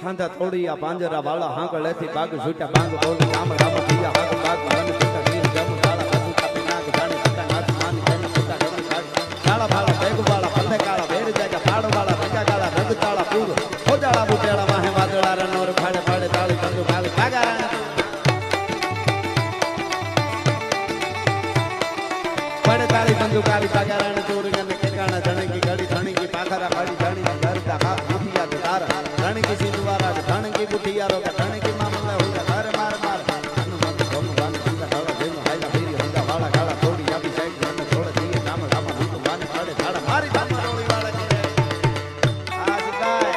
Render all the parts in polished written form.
હાંધા થોડી આ પાંજરા વાળા હાંકળ લેથી બાગ છૂટા બાંગ બોલ ગામ ગામ થયા હાક બાગ મન છૂટા ગીર જમ ગાળા બાજુ કાપી નાક જાણી છૂટા નાચ માની તેને છૂટા ગમ ગાળા ભાળા બેગ વાળા પંદે કાળા બેર જાજા પાડ વાળા ભેગા ગાળા રગ તાળા પૂર ખોજાળા બુટેળા વાહે વાદળા રનોર ફાડે ફાડે તાળી બંદુ ગાલી ભાગારા ફાડે તાળી બંદુ ગાલી ભાગારા ચોર ગને ઠેકાણા ધણકી ઘડી ધણકી પાખરા પાડી ધણી ધરતા હા મુઠિયા દે તારા ધણકી સિંધવારા ધણકી બુઠિયારો કે ધણકી મામલા હોય ઘર માર માર હનુમંત ભગવાન સંગા ધાળા દેનો હાઈલા ફેરી હંગા વાળા ગાળા થોડી આપી સાઈડ મને થોડે દીએ નામ રામા હું વાને પાડે ધાડા મારી ધામા રોળી વાળા કરે આજ ગાય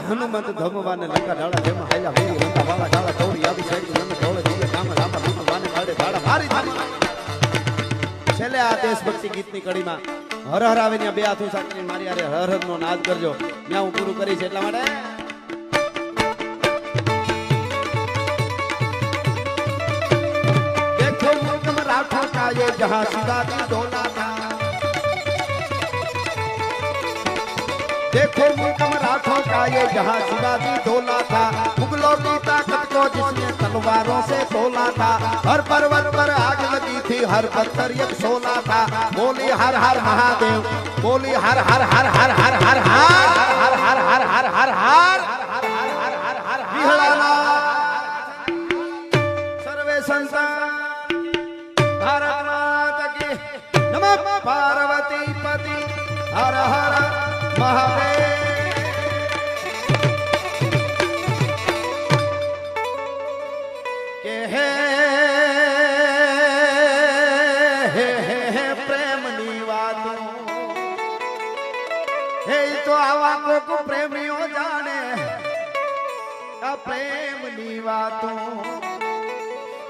હનુમંત ધમવાને લંકા ડાળા જેમાં હાલ્યા ફેરી રંગા વાળા ગાળા થોડી આવી સાઈડ મને ઢોળે દીએ કામ રામા ભગવાને પાડે ધાડા મારી ધામા છેલ્લે આ દેશભક્તિ ગીતની કડીમાં હર હર આવીને બે હાથ સાકીને મારી આરે હર હર નો નાદ કરજો ત્યાં હું પૂરું કરીશ એટલા માટે देखो मुल्क में राठौर का ये जहां शिवाजी डोला था देखो मुल्क में राठौर का ये जहां शिवाजी डोला था मुगलों की ताकत को जिसने तलवारों से तोला था हर पर्वत पर आग लगी थी हर पत्थर एक सोला था बोली हर हर महादेव बोली हर हर हर हर हर हर हर हर हर हर हर हर हर विहलाना सर्वे संसार भारत माता की नमः पार्वती पति हर हर महादेव के हे प्रेम निवादो हे तो आवा को प्रेमियों जाने प्रेम निवादो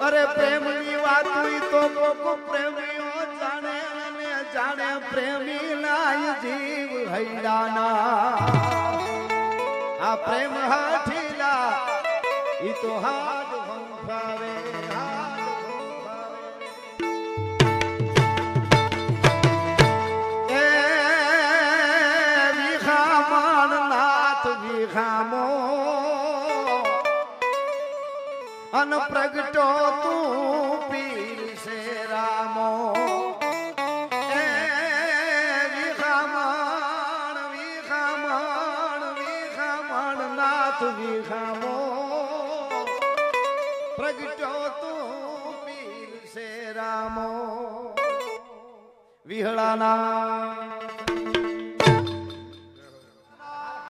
अरे प्रेम निवादो तो को प्रेमियों जाने जाने प्रेमी लाई जीव हैडाना आ प्रेम हाठीला ई तो हाथ भंफावे ए विखामण नाथ विखामो अन प्रगटो तू पीर से रामो विखामो प्रगटो तू पीर से रामो विहलाना